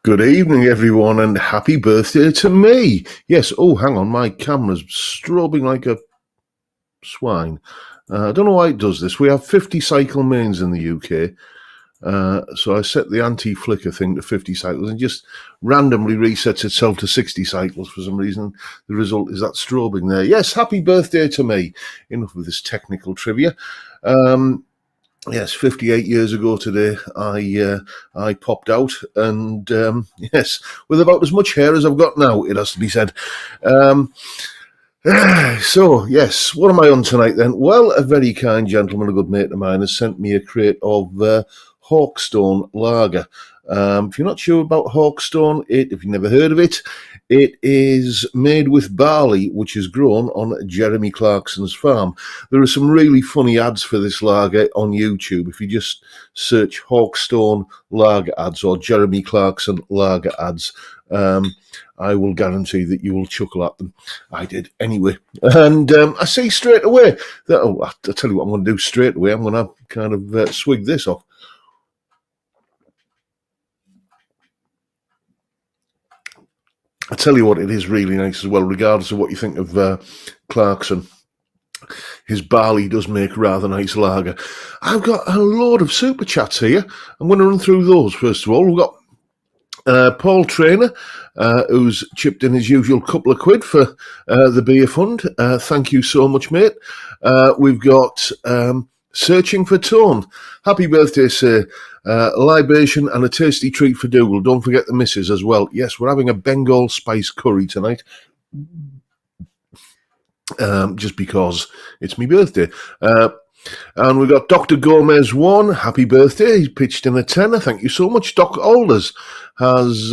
Good evening, everyone, and happy birthday to me. Yes, oh, hang on, my camera's strobing like a swine. I don't know why it does this. We have 50 cycle mains in the UK, so I set the anti-flicker thing to 50 cycles and just randomly resets itself to 60 cycles for some reason. The result is that strobing there. Yes, happy birthday to me. Enough of this technical trivia. Yes, 58 years ago today, I popped out, and yes, with about as much hair as I've got now, it has to be said. So, yes, what am I on tonight then? Well, a very kind gentleman, a good mate of mine, has sent me a crate of Hawkstone lager. If you're not sure about Hawkstone, if you've never heard of it, it is made with barley, which is grown on Jeremy Clarkson's farm. There are some really funny ads for this lager on YouTube. If you just search Hawkstone lager ads or Jeremy Clarkson lager ads, I will guarantee that you will chuckle at them. I did anyway. And I see straight away that, I'll tell you what I'm going to do straight away. I'm going to kind of swig this off. I tell you what, it is really nice as well, regardless of what you think of Clarkson. His barley does make rather nice lager. I've got a load of super chats here. I'm going to run through those first of all. We've got Paul Trainer, who's chipped in his usual couple of quid for the beer fund. Thank you so much, mate. We've got Searching for Tone. Happy birthday, sir. Libation and a tasty treat for Dougal. Don't forget the missus as well. Yes, we're having a Bengal spice curry tonight. Just because it's my birthday. And we've got Dr. Gomez 1. Happy birthday. He's pitched in a tenner. Thank you so much. Doc Alders has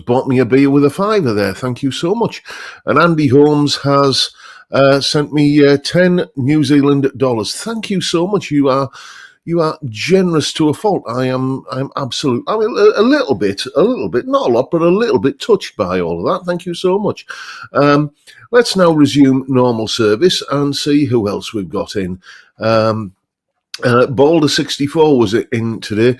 bought me a beer with a fiver there. Thank you so much. And Andy Holmes has sent me 10 New Zealand dollars. Thank you so much. You are generous to a fault. I'm absolute. I mean, a little bit, not a lot, but a little bit touched by all of that. Thank you so much. Let's now resume normal service and see who else we've got in. Boulder64 was in today,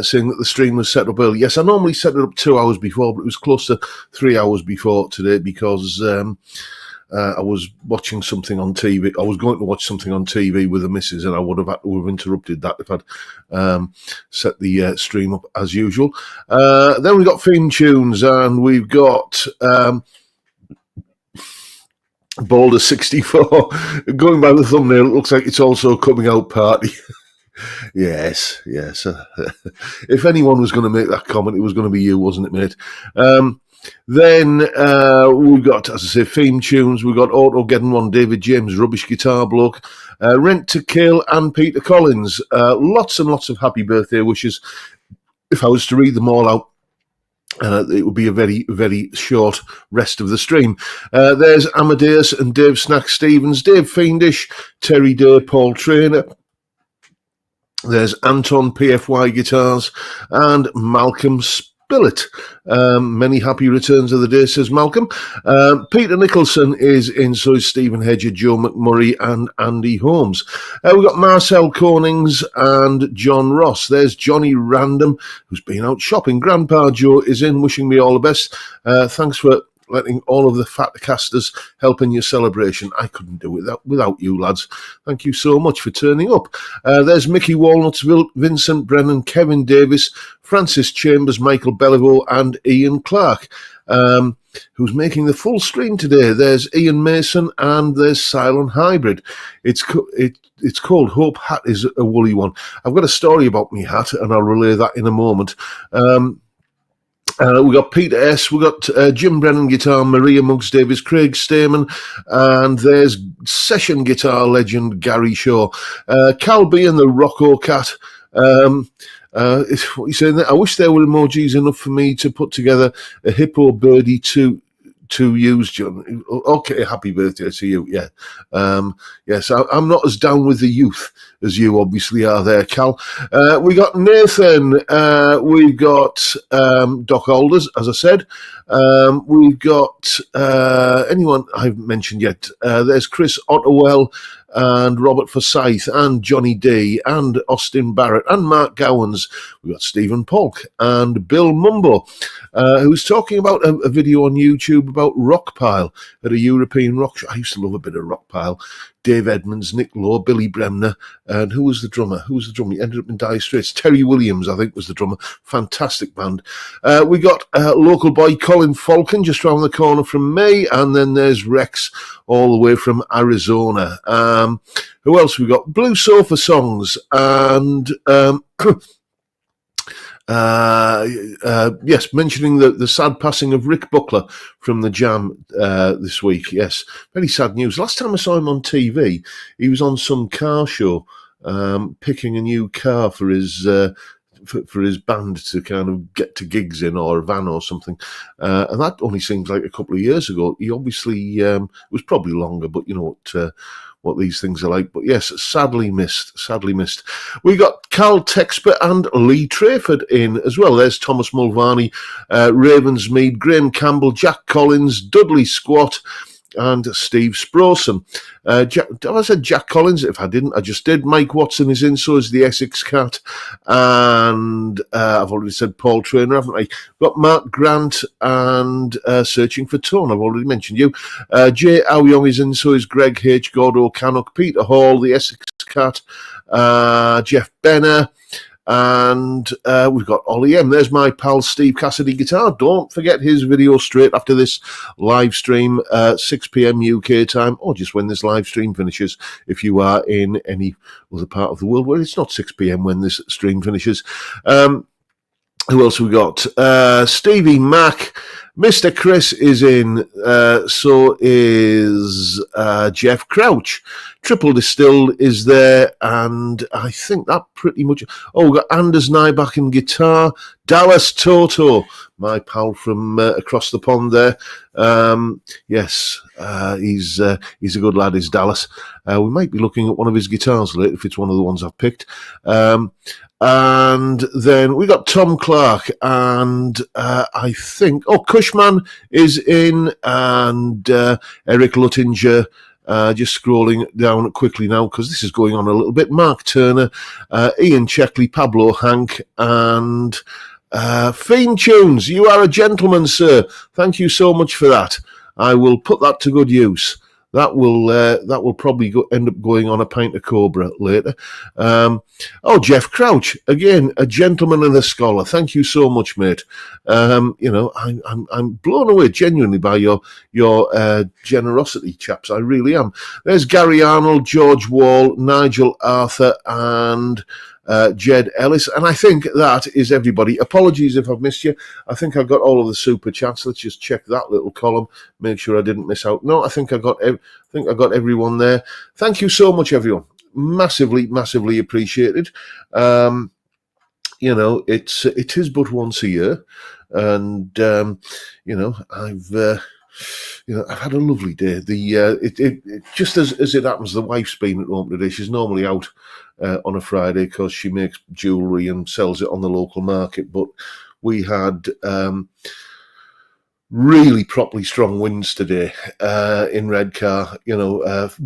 saying that the stream was set up early. Yes, I normally set it up 2 hours before, but it was close to 3 hours before today because I was watching something on TV. I was going to watch something on TV with the missus, and I would have had to have interrupted that if I'd set the stream up as usual. Then we've got theme tunes, and we've got Boulder 64. Going by the thumbnail, it looks like it's also a coming out party. Yes. If anyone was going to make that comment, it was going to be you, wasn't it, mate? Then we've got, as I say, theme tunes. We've got Auto Getting One, David James, Rubbish Guitar Bloke, Rent to Kill, and Peter Collins. Lots and lots of happy birthday wishes. If I was to read them all out, it would be a very, very short rest of the stream. There's Amadeus and Dave Snack Stevens, Dave Fiendish, Terry Day, Paul Trainer. There's Anton PFY Guitars and Malcolm Billet. Many happy returns of the day, says Malcolm. Peter Nicholson is in, so is Stephen Hedger, Joe McMurray, and Andy Holmes. We've got Marcel Conings and John Ross. There's Johnny Random, who's been out shopping. Grandpa Joe is in, wishing me all the best. Thanks for letting all of the Fatcasters help in your celebration. I couldn't do it without you, lads. Thank you so much for turning up. There's Mickey Walnuts, Vincent Brennan, Kevin Davis, Francis Chambers, Michael Beliveau, and Ian Clark, who's making the full stream today. There's Ian Mason, and there's Silent Hybrid. It's called Hope Hat is a Woolly One. I've got a story about me hat, and I'll relay that in a moment. We've got Peter S., we've got Jim Brennan guitar, Maria Muggs Davis, Craig Stamen, and there's session guitar legend Gary Shaw. Cal B and the Rocco Cat. What you saying there? I wish there were emojis enough for me to put together a hippo birdie to to you, John. Okay, happy birthday to you. Yeah. Yes, I'm not as down with the youth as you obviously are there, Cal. We got Nathan. We've got Doc Alders, as I said. We've got anyone I haven't mentioned yet. There's Chris Otterwell and Robert Forsyth and Johnny D and Austin Barrett and Mark Gowans. We've got Stephen Polk and Bill Mumbo, who's talking about a video on YouTube about Rockpile at a European rock show. I used to love a bit of Rockpile. Dave Edmonds, Nick Lowe, Billy Bremner, and who was the drummer? He ended up in Dire Straits. Terry Williams, I think, was the drummer. Fantastic band. We got local boy Colin Falcon just round the corner from me, and then there's Rex all the way from Arizona. Who else we got? Blue Sofa Songs and yes, mentioning the sad passing of Rick Buckler from the Jam this week. Yes, very sad news. Last time I saw him on TV, he was on some car show picking a new car for his band to kind of get to gigs in, or a van or something. And that only seems like a couple of years ago. He obviously was probably longer, but you know what these things are like. But yes, sadly missed. We got Carl Texper and Lee Trayford in as well. There's Thomas Mulvaney, Ravensmead, Graham Campbell, Jack Collins, Dudley Squat, and Steve Sproson. I said Jack Collins? If I didn't, I just did. Mike Watson is in, so is the Essex Cat. And I've already said Paul Trainer, haven't I? Got Mark Grant and Searching for Tone. I've already mentioned you. Jay Aoyong is in, so is Greg H. Gordo Cannock, Peter Hall, the Essex Cat, Jeff Benner. And we've got Ollie M. There's my pal Steve Cassidy Guitar. Don't forget his video straight after this live stream, 6 p.m. UK time, or just when this live stream finishes, if you are in any other part of the world where it's not 6 p.m. when this stream finishes. Who else we got? Stevie Mack. Mr. Chris is in, so is Jeff Crouch. Triple Distilled is there, and I think that pretty much... Oh, we've got Anders Nyback in guitar. Dallas Toto, my pal from across the pond there. Yes, he's a good lad, is Dallas. We might be looking at one of his guitars later, if it's one of the ones I've picked. And then we got Tom Clark, and I think Cushman is in, and Eric Luttinger. Just scrolling down quickly now because this is going on a little bit. Mark Turner, Ian Checkley, Pablo Hank, and Fiend Tunes. You are a gentleman, sir. Thank you so much for that. I will put that to good use. That will probably end up going on a pint of Cobra later. Jeff Crouch, again, a gentleman and a scholar. Thank you so much, mate. I'm blown away genuinely by your generosity, chaps. I really am. There's Gary Arnold, George Wall, Nigel Arthur, and Jed Ellis, and I think that is everybody. Apologies if I've missed you. I think I got all of the super chats. Let's just check that little column, make sure I didn't miss out. No, I think I got everyone there. Thank you so much, everyone. Massively appreciated. It is but once a year, and I've had a lovely day. It just as it happens, the wife's been at home today. She's normally out on a Friday because she makes jewellery and sells it on the local market. But we had really properly strong winds today in Redcar.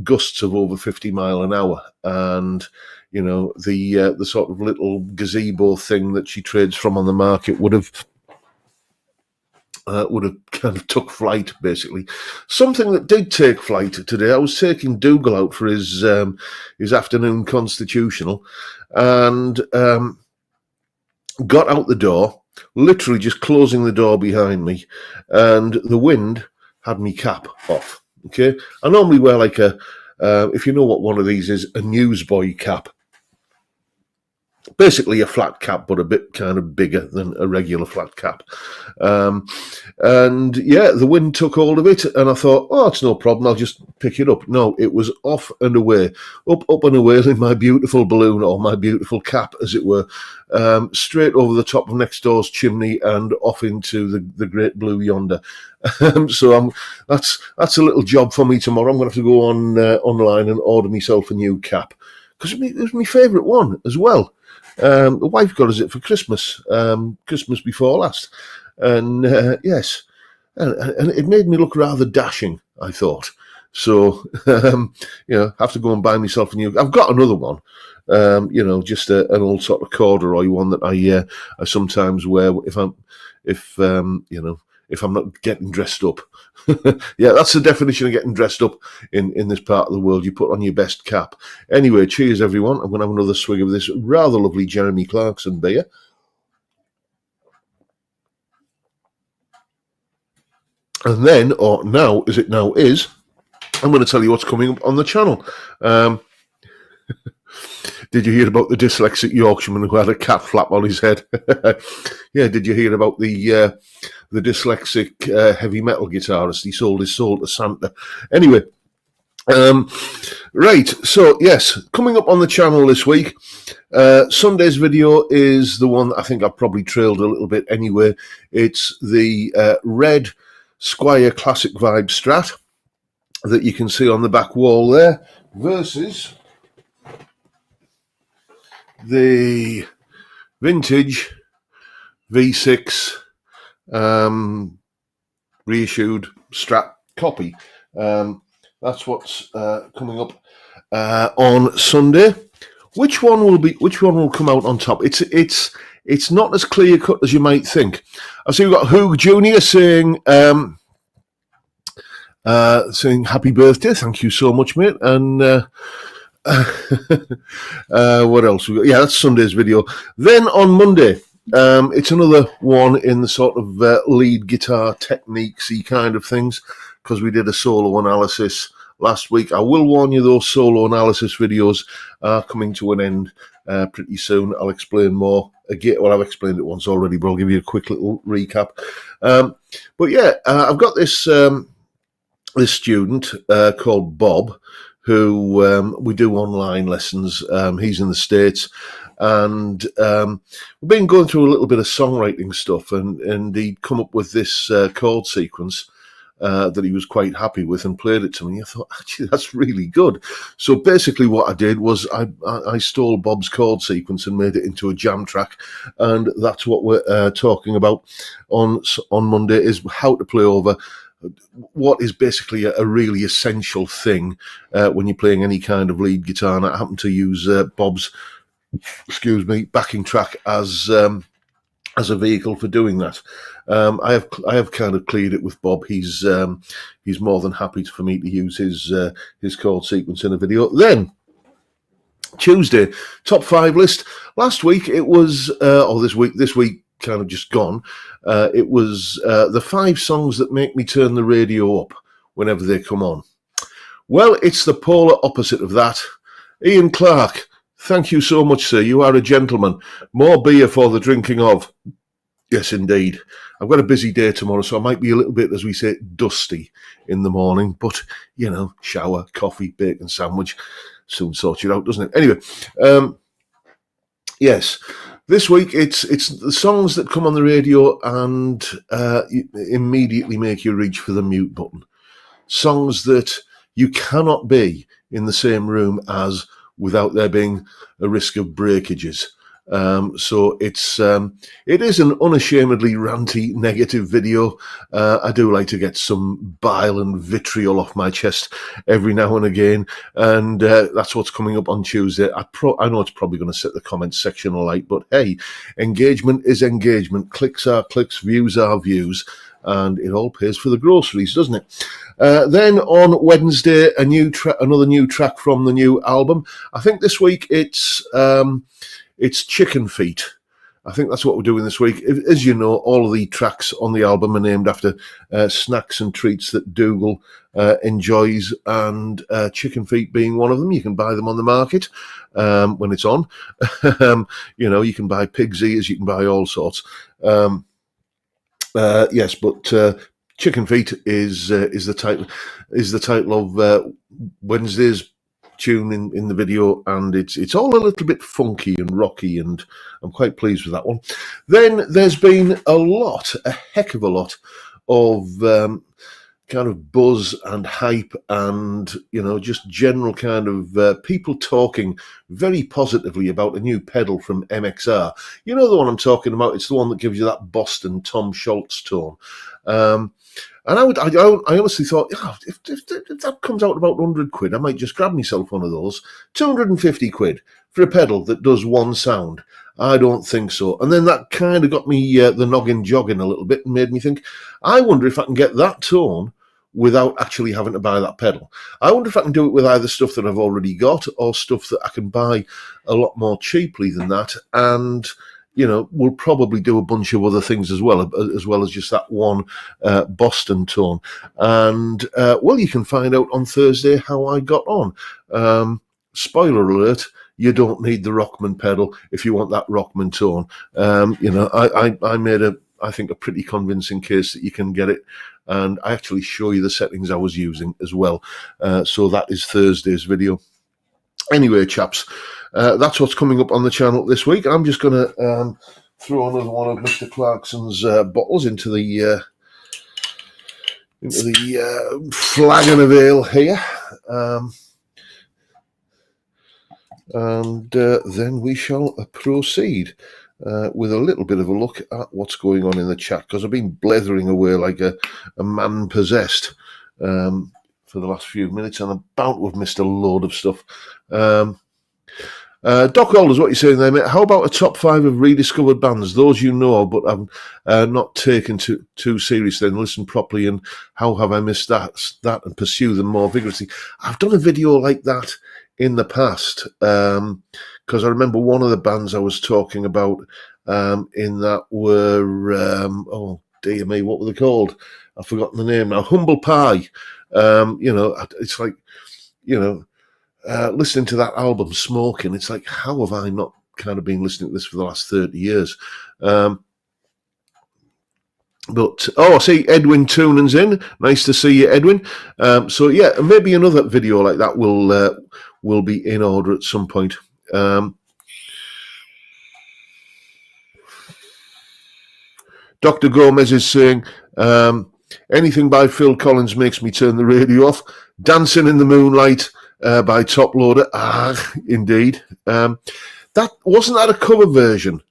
Gusts of over 50 mile an hour, and the sort of little gazebo thing that she trades from on the market would have kind of took flight, basically. Something that did take flight today, I was taking Dougal out for his afternoon constitutional, and got out the door, literally just closing the door behind me, and the wind had me cap off. Okay, I normally wear like if you know what one of these is, a newsboy cap. basically a flat cap, but a bit kind of bigger than a regular flat cap. And yeah, the wind took hold of it, and I thought, oh, it's no problem, I'll just pick it up. No, it was off and away, up and away in my beautiful balloon, or my beautiful cap, as it were, straight over the top of next door's chimney and off into the great blue yonder. So that's a little job for me tomorrow. I'm going to have to go on online and order myself a new cap, because it was my favourite one as well. The wife got us it for Christmas, Christmas before last, and yes, and it made me look rather dashing, I thought. So, have to go and buy myself a new. I've got another one, just an old sort of corduroy one that I sometimes wear if I'm not getting dressed up. Yeah, that's the definition of getting dressed up in this part of the world. You put on your best cap. Anyway, cheers, everyone. I'm going to have another swig of this rather lovely Jeremy Clarkson beer. And then, or now, as it now is, I'm going to tell you what's coming up on the channel. Did you hear about the dyslexic Yorkshireman who had a cat flap on his head? Yeah, did you hear about the dyslexic heavy metal guitarist? He sold his soul to Santa. Anyway, right, so yes, coming up on the channel this week, Sunday's video is the one that I think I've probably trailed a little bit anyway. It's the red Squire Classic Vibe Strat that you can see on the back wall there, versus the vintage V6 reissued Strat copy. That's what's coming up on Sunday. Which one will come out on top? It's not as clear cut as you might think. I see we've got Hoog Jr. saying happy birthday. Thank you so much, mate. And what else? Yeah, that's Sunday's video. Then on Monday, it's another one in the sort of lead guitar techniques-y kind of things, because we did a solo analysis last week. I will warn you, those solo analysis videos are coming to an end pretty soon. I'll explain more again. Well, I've explained it once already, but I'll give you a quick little recap. But yeah, I've got this this student called Bob, who we do online lessons. He's in the States, and we've been going through a little bit of songwriting stuff, and he'd come up with this chord sequence that he was quite happy with, and played it to me. I thought, actually, that's really good. So basically what I did was I stole Bob's chord sequence and made it into a jam track, and that's what we're talking about on Monday, is how to play over what is basically a really essential thing when you're playing any kind of lead guitar. And I happen to use Bob's, backing track as a vehicle for doing that. I have kind of cleared it with Bob. He's more than happy for me to use his chord sequence in a video. Then Tuesday, top 5 list. Last week it was, or this week kind of just gone. It was the 5 songs that make me turn the radio up whenever they come on. Well, it's the polar opposite of that. Ian Clark, thank you so much, sir. You are a gentleman. More beer for the drinking of. Yes, indeed. I've got a busy day tomorrow, so I might be a little bit, as we say, dusty in the morning. But, shower, coffee, bacon sandwich, soon sorts it out, doesn't it? Anyway, yes. This week, it's the songs that come on the radio and immediately make you reach for the mute button. Songs that you cannot be in the same room as without there being a risk of breakages. So it is an unashamedly ranty, negative video. I do like to get some bile and vitriol off my chest every now and again, and that's what's coming up on Tuesday. I know it's probably going to set the comments section alight, but hey, engagement is engagement. Clicks are clicks, views are views, and it all pays for the groceries, doesn't it? Then on Wednesday, another new track from the new album. I think this week it's Chicken Feet. I think that's what we're doing this week. As you know, all of the tracks on the album are named after snacks and treats that Dougal enjoys, and chicken feet being one of them. You can buy them on the market when it's on. You can buy pig's ears, you can buy all sorts. Yes, but chicken feet is the title of Wednesday's tune in the video, and it's all a little bit funky and rocky, and I'm quite pleased with that one. Then there's been a heck of a lot of kind of buzz and hype, and just general kind of people talking very positively about a new pedal from MXR. You know the one I'm talking about. It's the one that gives you that Boston Tom Schultz tone. And I honestly thought, if that comes out about 100 quid, I might just grab myself one of those. 250 quid for a pedal that does one sound. I don't think so. And then that kind of got me the noggin jogging a little bit and made me think, I wonder if I can get that tone without actually having to buy that pedal. I wonder if I can do it with either stuff that I've already got or stuff that I can buy a lot more cheaply than that. And we'll probably do a bunch of other things as well as just that one Boston tone. And, you can find out on Thursday how I got on. Spoiler alert, you don't need the Rockman pedal if you want that Rockman tone. I made I think a pretty convincing case that you can get it. And I actually show you the settings I was using as well. So that is Thursday's video. Anyway, chaps, that's what's coming up on the channel this week. I'm just going to throw another one of Mr. Clarkson's bottles into the flagon of ale here, and then we shall proceed with a little bit of a look at what's going on in the chat, because I've been blethering away like a man possessed for the last few minutes, and I'm about to have missed a load of stuff. Doc Alders, what are you saying there, mate? How about a top 5 of rediscovered bands, those you know but I've not taken too seriously and listened properly, and how have I missed that and pursue them more vigorously? I've done a video like that in the past, because I remember one of the bands I was talking about in that were, oh dear me, what were they called? I've forgotten the name now. Humble Pie. It's like, listening to that album, Smoking, it's like, how have I not kind of been listening to this for the last 30 years? I see Edwin Toonan's in. Nice to see you, Edwin. So yeah, maybe another video like that will be in order at some point. Dr. Gomez is saying, anything by Phil Collins makes me turn the radio off. Dancing in the Moonlight by Top Loader. Indeed. That wasn't that a cover version?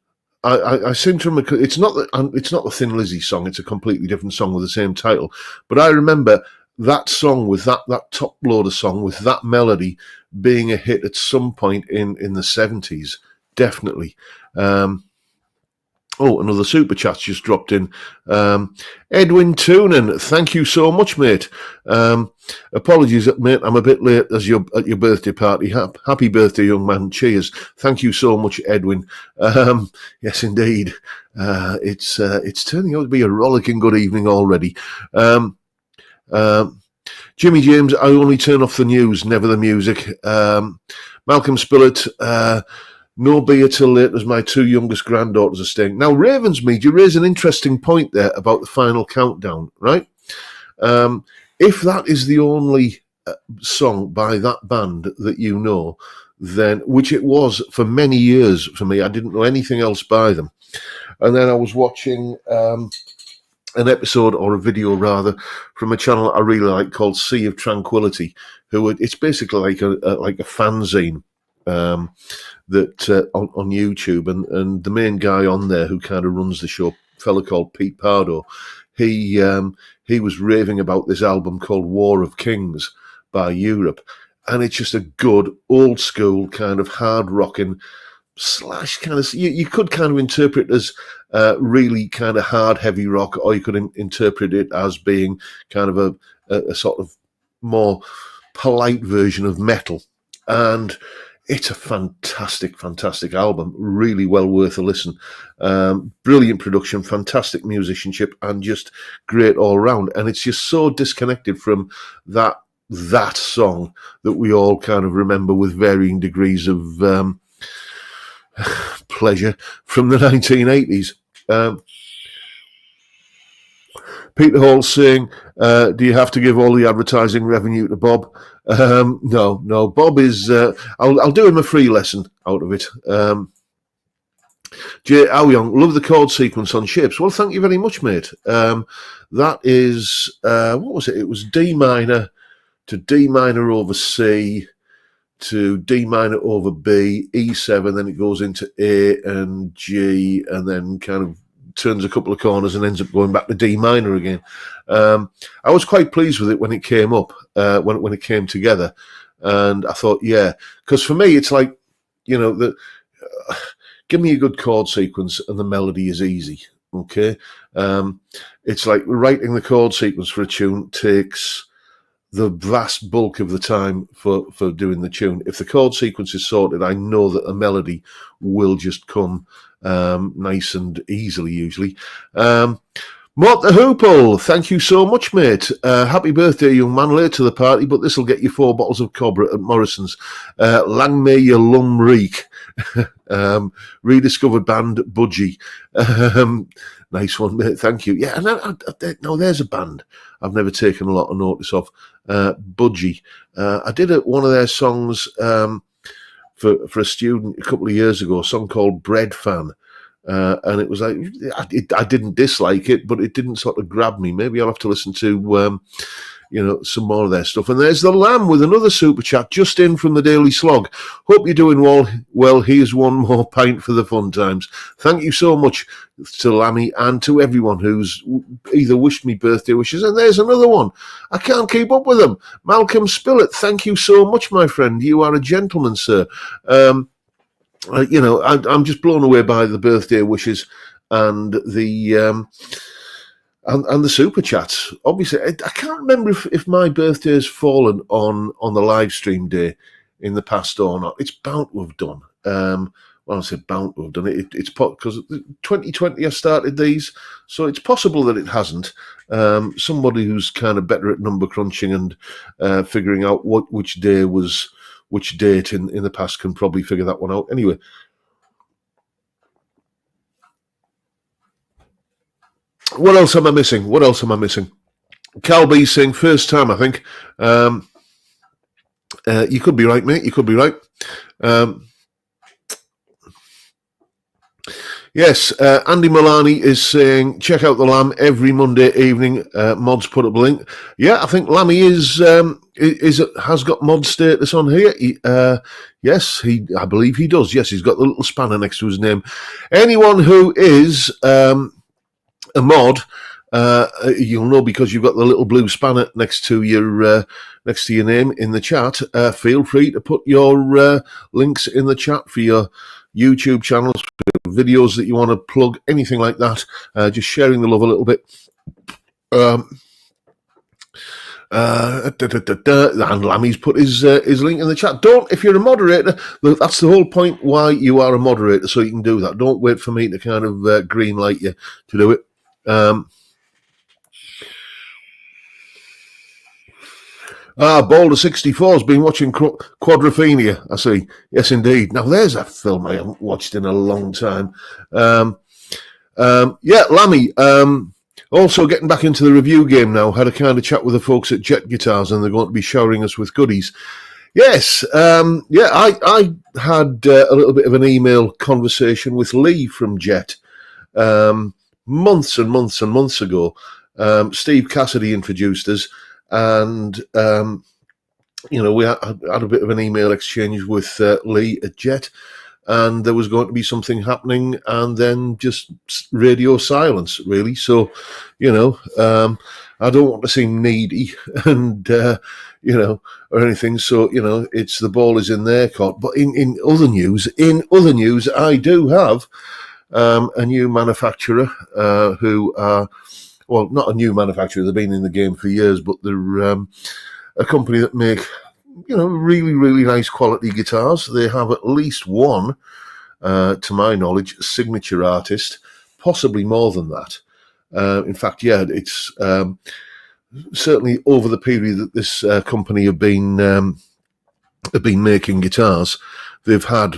I seem to remember. It's not the Thin Lizzy song. It's a completely different song with the same title. But I remember that song with that Top Loader song with that melody being a hit at some point in the 70s. Definitely. Another super chat's just dropped in. Edwin Toonan, thank you so much, mate. Apologies, mate, I'm a bit late at your birthday party. Happy birthday, young man. Cheers. Thank you so much, Edwin. Yes, indeed. It's turning out to be a rollicking good evening already. Jimmy James, I only turn off the news, never the music. Malcolm Spillett, no beer till late as my 2 youngest granddaughters are staying. Now, Ravensmead, you raise an interesting point there about the final countdown, right? If that is the only song by that band that you know, then, which it was for many years for me, I didn't know anything else by them. And then I was watching an episode, or a video rather, from a channel I really like called Sea of Tranquility. It's basically like a fanzine. That on YouTube, and the main guy on there who kind of runs the show, a fella called Pete Pardo, he was raving about this album called War of Kings by Europe, and it's just a good old school kind of hard rocking / kind of, you could kind of interpret it as really kind of hard heavy rock, or you could interpret it as being kind of a sort of more polite version of metal. And It's a fantastic, fantastic album. Really well worth a listen. Brilliant production, fantastic musicianship, and just great all around. And it's just so disconnected from that song that we all kind of remember with varying degrees of pleasure from the 1980s. Peter Hall saying, do you have to give all the advertising revenue to Bob? No. Bob is, I'll do him a free lesson out of it. Jay Aoyong, love the chord sequence on Shapes. Well, thank you very much, mate. That is, what was it? It was D minor to D minor over C to D minor over B, E7, then it goes into A and G, and then kind of turns a couple of corners and ends up going back to D minor again. I was quite pleased with it when it came up, when it came together, and I thought, yeah, because for me it's like, give me a good chord sequence and the melody is easy. Okay, it's like writing the chord sequence for a tune takes the vast bulk of the time for doing the tune. If the chord sequence is sorted, I know that a melody will just come nice and easily, usually. Mort the Hoople, thank you so much, mate. Happy birthday, young man. Late to the party, but this will get you 4 bottles of Cobra at Morrison's. Lang may your lum reek. Rediscovered band Budgie. Nice one, mate. Thank you. Yeah, and now there's a band I've never taken a lot of notice of. Budgie. I did one of their songs for a student a couple of years ago, a song called Bread Fan. And it was like, I didn't dislike it, but it didn't sort of grab me. Maybe I'll have to listen to, some more of their stuff. And there's the Lamb with another super chat just in from the Daily Slog. Hope you're doing well. Here's one more pint for the fun times. Thank you so much to Lammy and to everyone who's either wished me birthday wishes. And there's another one. I can't keep up with them. Malcolm Spillett, thank you so much, my friend. You are a gentleman, sir. I'm just blown away by the birthday wishes and the and the super chats. Obviously, I can't remember if my birthday has fallen on the live stream day in the past or not. It's bound to have done. Well, I said bound to have done it. It's because 2020 I started these, so it's possible that it hasn't. Somebody who's kind of better at number crunching and figuring out which day was which date in the past can probably figure that one out. Anyway. What else am I missing? Cal B saying first time, I think. You could be right, mate. You could be right. Yes, Andy Milani is saying check out the Lamb every Monday evening. Mods put up a link. Yeah, I think Lammy has got mod status on here. Yes, I believe he does. Yes, he's got the little spanner next to his name. Anyone who is a mod, you'll know because you've got the little blue spanner next to your name in the chat. Feel free to put your links in the chat for your YouTube channels, for videos that you want to plug, anything like that. Just sharing the love a little bit. And Lammy's put his link in the chat. If you're a moderator, that's the whole point why you are a moderator, so you can do that. Don't wait for me to kind of green light you to do it. Boulder 64 has been watching Quadrophenia, I see. Yes, indeed. Now, there's a film I haven't watched in a long time. Lammy, also getting back into the review game now. Had a kind of chat with the folks at Jet Guitars, and they're going to be showering us with goodies. Yes, I had a little bit of an email conversation with Lee from Jet months and months and months ago. Steve Cassidy introduced us, and we had a bit of an email exchange with Lee at Jet, and there was going to be something happening, and then just radio silence, really. So, I don't want to seem needy and or anything. So, it's the ball is in their court. But in other news, I do have a new manufacturer who are, well, not a new manufacturer. They've been in the game for years, but they're a company that make really, really nice quality guitars. They have at least one, to my knowledge, signature artist, possibly more than that. In fact, yeah, it's certainly over the period that this company have been making guitars, they've had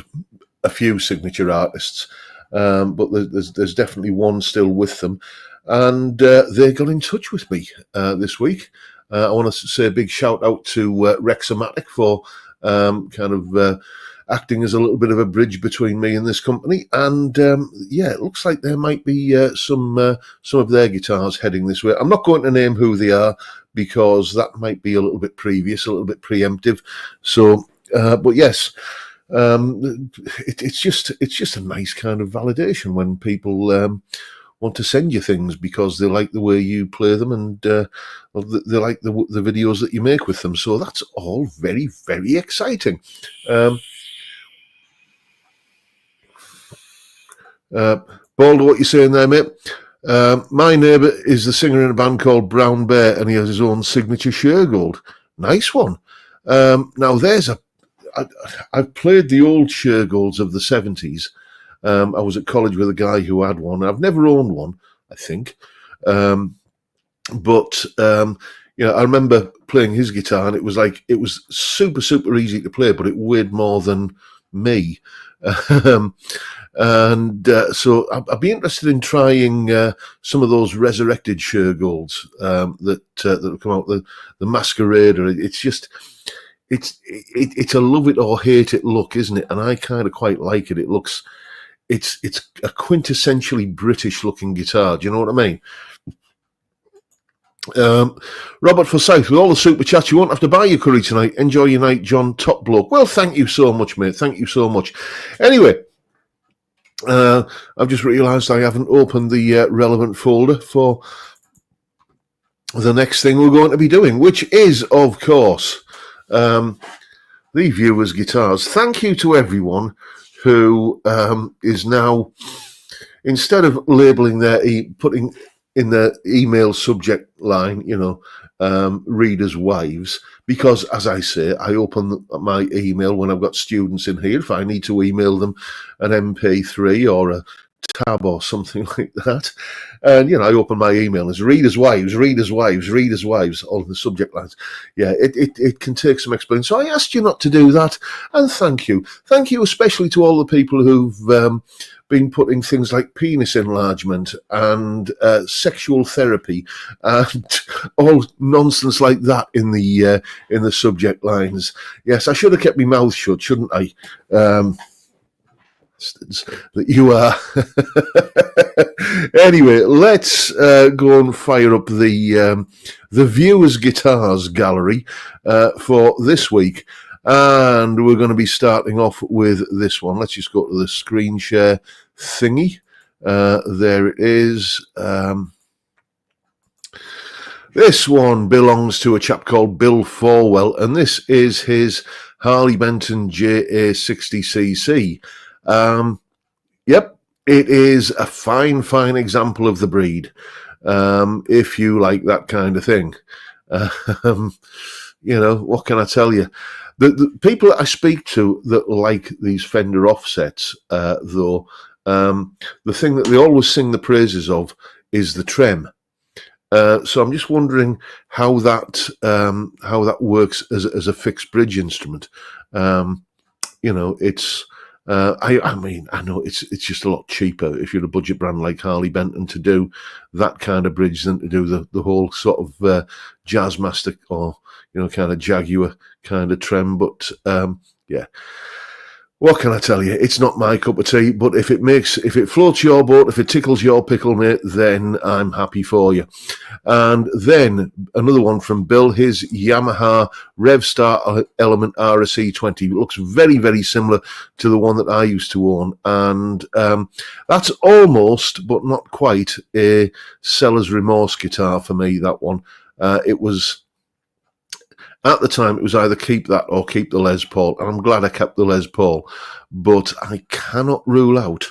a few signature artists, but there's definitely one still with them, and they got in touch with me this week. I want to say a big shout out to Rexomatic for kind of acting as a little bit of a bridge between me and this company. And yeah, it looks like there might be some of their guitars heading this way. I'm not going to name who they are because that might be a little bit previous, a little bit preemptive. So, but yes. It's just a nice kind of validation when people want to send you things because they like the way you play them and they like the videos that you make with them. So that's all very, very exciting. Baldo, what you saying there, mate? My neighbour is the singer in a band called Brown Bear, and he has his own signature Shergold. Nice one. Now there's I've played the old Shergolds of the 70s. I was at college with a guy who had one. I've never owned one, I think. But I remember playing his guitar, and it was super, super easy to play, but it weighed more than me. So I'd be interested in trying some of those resurrected Shergolds that have come out. The Masquerader. It's just it's a love it or hate it look, isn't it? And I kind of quite like it. It's a quintessentially British looking guitar. Do you know what I mean? Robert Forsyth, with all the super chats, you won't have to buy your curry tonight. Enjoy your night, John. Top bloke. Well, thank you so much, mate. Thank you so much. Anyway, I've just realised I haven't opened the relevant folder for the next thing we're going to be doing, which is, of course, the viewers' guitars. Thank you to everyone who is now, instead of labelling putting in the email subject line, readers' wives, because, as I say, I open my email when I've got students in here. If I need to email them an MP3 or a tab or something like that, and I open my email as readers' wives, all in the subject lines. Yeah, it can take some explaining. So I asked you not to do that, and thank you especially to all the people who've been putting things like penis enlargement and sexual therapy and all nonsense like that in the subject lines. Yes, I should have kept my mouth shut, shouldn't I? That you are. Anyway, let's go and fire up the viewers' guitars gallery for this week. And we're going to be starting off with this one. Let's just go to the screen share thingy. There it is. This one belongs to a chap called Bill Forwell, and this is his Harley Benton JA60cc. Yep, it is a fine example of the breed, if you like that kind of thing. What can I tell you? The people that I speak to that like these Fender offsets, though, the thing that they always sing the praises of is the trem. So I'm just wondering how that works as a fixed bridge instrument. It's. I know it's just a lot cheaper if you're a budget brand like Harley Benton to do that kind of bridge than to do the whole sort of Jazzmaster or kind of Jaguar kind of trem. But yeah, what can I tell you? It's not my cup of tea. But if it floats your boat, if it tickles your pickle, mate, then I'm happy for you. And then another one from Bill, his Yamaha RevStar Element RSE 20. It looks very, very similar to the one that I used to own. And that's almost, but not quite, a seller's remorse guitar for me, that one. It was, at the time, it was either keep that or keep the Les Paul. And I'm glad I kept the Les Paul. But I cannot rule out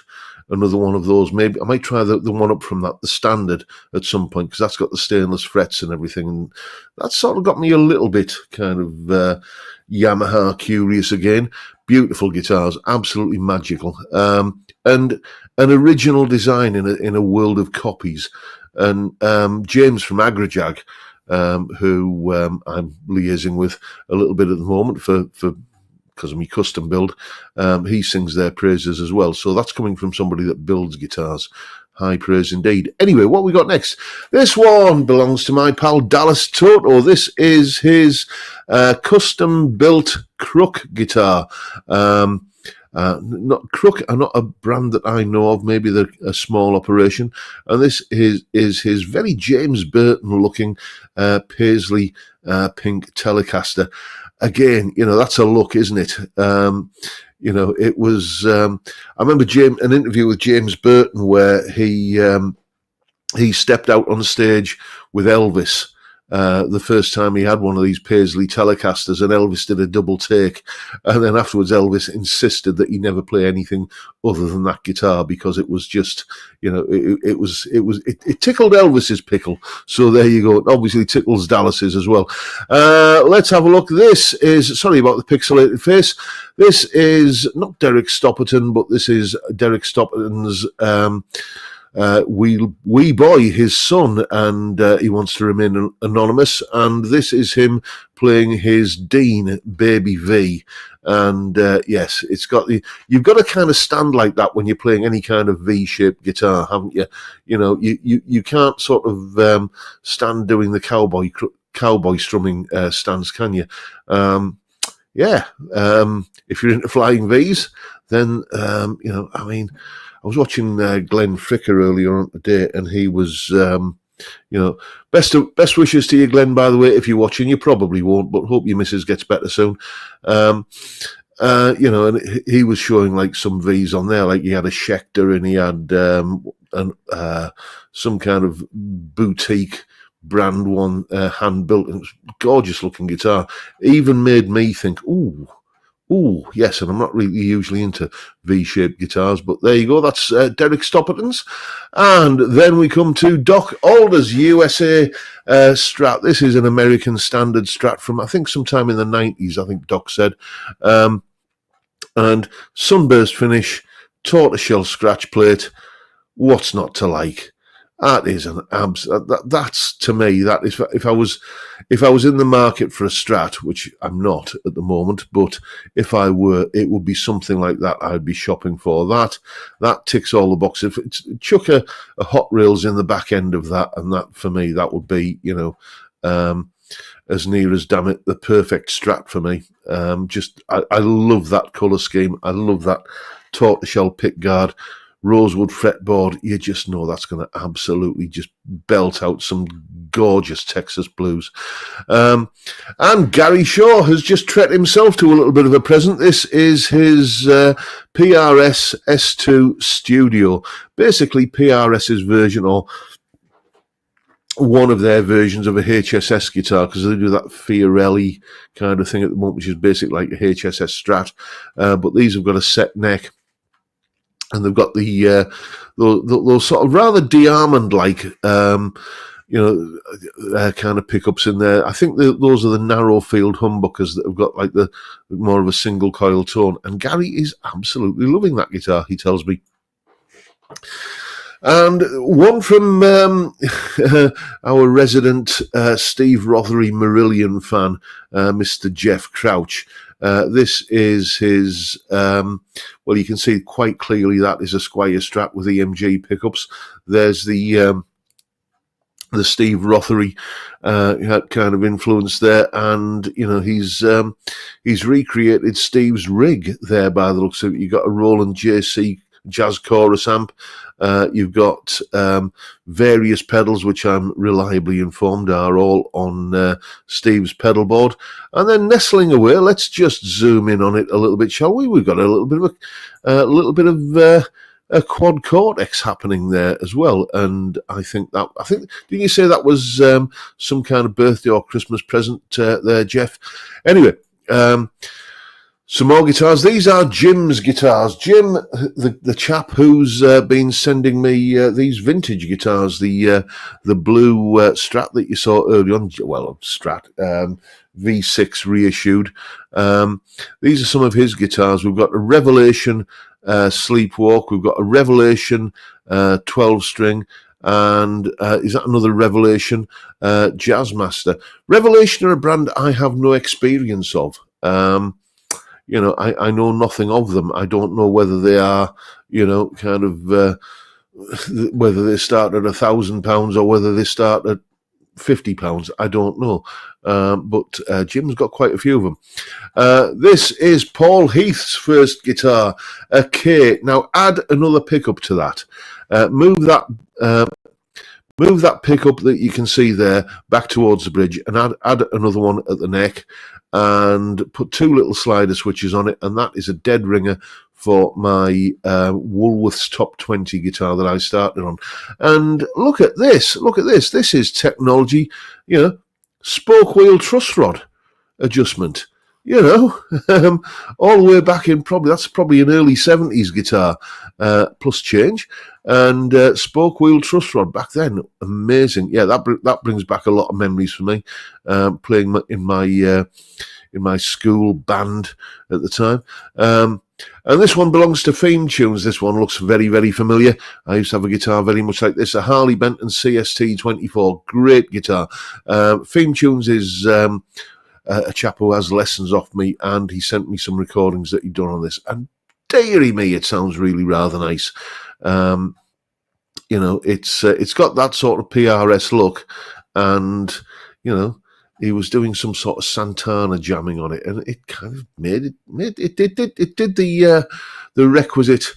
another one of those. Maybe I might try the one up from that, the standard, at some point, because that's got the stainless frets and everything. And that sort of got me a little bit kind of Yamaha curious again. Beautiful guitars, absolutely magical, and an original design in a world of copies. And James from Agrajag, who I'm liaising with a little bit at the moment for because of my custom build, he sings their praises as well. So that's coming from somebody that builds guitars. High praise indeed. Anyway, what we got next? This one belongs to my pal Dallas Toto. This is his custom-built Crook guitar. Not Crook are not a brand that I know of. Maybe they're a small operation. And this is his very James Burton-looking paisley pink Telecaster. Again, that's a look, isn't it? It was. I remember an interview with James Burton where he stepped out on stage with Elvis the first time he had one of these Paisley Telecasters, and Elvis did a double take, and then afterwards Elvis insisted that he never play anything other than that guitar because it was just, it tickled Elvis's pickle. So there you go. It obviously tickles Dallas's as well. Let's have a look. This is, sorry about the pixelated face. This is not Derek Stopperton, but this is Derek Stopperton's wee boy, his son, and he wants to remain anonymous. And this is him playing his Dean Baby V. And yes, it's got you've got to kind of stand like that when you're playing any kind of V-shaped guitar, haven't you? You can't sort of stand doing the cowboy strumming stance, can you? If you're into flying V's, then I was watching Glenn Fricker earlier on today, and he was, best wishes to you, Glenn, by the way, if you're watching. You probably won't, but hope your missus gets better soon. And he was showing like some V's on there, like he had a Schecter and he had some kind of boutique brand one, hand-built. It was a gorgeous looking guitar. Even made me think, ooh, yes, and I'm not really usually into V-shaped guitars, but there you go. That's Derek Stopperton's. And then we come to Doc Alder's USA Strat. This is an American standard Strat from, I think, sometime in the 90s, I think Doc said. And sunburst finish, tortoiseshell scratch plate. What's not to like? That is an that's to me, that is, if I was in the market for a Strat, which I'm not at the moment, but if I were, it would be something like that I'd be shopping for. That ticks all the boxes. Chuck a Hot Rails in the back end of that, and that for me, that would be, as near as, damn it, the perfect Strat for me. I love that colour scheme. I love that tortoiseshell pickguard, rosewood fretboard. You just know that's going to absolutely just belt out some gorgeous Texas blues. And Gary Shaw has just treated himself to a little bit of a present. This is his PRS S2 Studio. Basically PRS's version, or one of their versions of a HSS guitar, because they do that Fiorelli kind of thing at the moment, which is basically like a HSS Strat. But these have got a set neck. And they've got those sort of rather diamond-like, kind of pickups in there. I think those are the narrow field humbuckers that have got like the more of a single coil tone. And Gary is absolutely loving that guitar, he tells me. And one from our resident Steve Rothery Marillion fan, Mr. Jeff Crouch. This is his, well, you can see quite clearly that is a Squier Strat with EMG pickups. There's the Steve Rothery kind of influence there, and he's recreated Steve's rig there by the looks of it. You've got a Roland JC Jazz Chorus amp. You've got various pedals, which I'm reliably informed are all on Steve's pedal board. And then nestling away, let's just zoom in on it a little bit, shall we? We've got a little bit of a quad cortex happening there as well. And I think did you say that was some kind of birthday or Christmas present there, Jeff? Anyway, Some more guitars. These are Jim's guitars. Jim, the chap who's been sending me these vintage guitars, the blue Strat that you saw earlier on. Well, Strat V6 reissued. These are some of his guitars. We've got a Revelation Sleepwalk. We've got a Revelation 12-string. And is that another Revelation Jazzmaster? Revelation are a brand I have no experience of. You know, I know nothing of them. I don't know whether they are, you know, kind of whether they start at £1,000 or whether they start at £50. I don't know. But Jim's got quite a few of them. This is Paul Heath's first guitar, a K. Now add another pickup to that. Move that pickup that you can see there back towards the bridge and add another one at the neck and put two little slider switches on it, and that is a dead ringer for my Woolworths Top 20 guitar that I started on. And look at this. This is technology, you know, spoke wheel truss rod adjustment. You know, all the way back in that's probably an early 70s guitar, plus change, and spoke wheel truss rod back then. Amazing. Yeah, that brings back a lot of memories for me, playing in my school band at the time. And this one belongs to Theme Tunes. This one looks very, very familiar. I used to have a guitar very much like this, a Harley Benton CST 24. Great guitar. Theme Tunes is a chap who has lessons off me, and he sent me some recordings that he'd done on this. And dearie me, it sounds really rather nice. You know, it's got that sort of PRS look, and you know, he was doing some sort of Santana jamming on it, and it kind of it did the requisite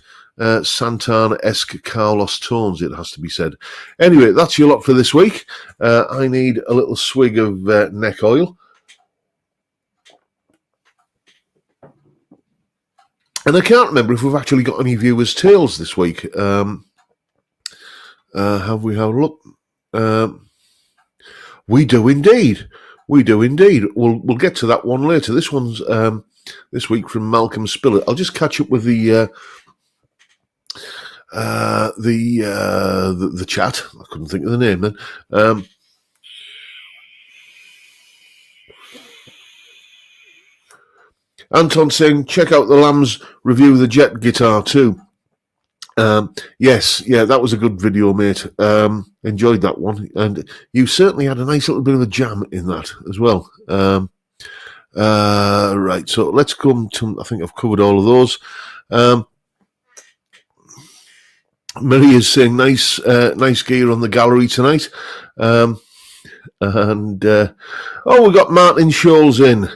Santana-esque Carlos tones, it has to be said. Anyway, that's your lot for this week. I need a little swig of neck oil. And I can't remember if we've actually got any viewers' tales this week. Have we had a look? We do indeed. We'll get to that one later. This one's this week from Malcolm Spillett. I'll just catch up with the chat. I couldn't think of the name then. Anton saying, check out the Lambs review of the Jet guitar too. Yes, yeah, that was a good video, mate. Enjoyed that one. And you certainly had a nice little bit of a jam in that as well. Right, so let's come to, I think I've covered all of those. Marie is saying, nice gear on the gallery tonight. And we got Martin Scholes in.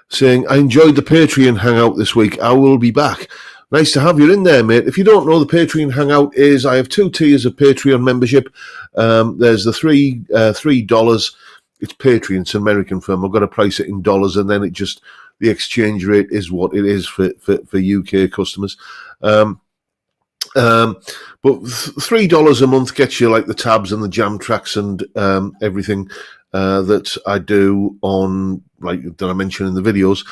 Saying, I enjoyed the Patreon hangout this week. I will be back. Nice to have you in there, mate. If you don't know, the Patreon hangout is, I have two tiers of Patreon membership. There's the $3. It's Patreon. It's an American firm. I've got to price it in dollars, and then the exchange rate is what it is for UK customers. But $3 a month gets you like the tabs and the jam tracks and everything that I do on, like that I mentioned in the videos.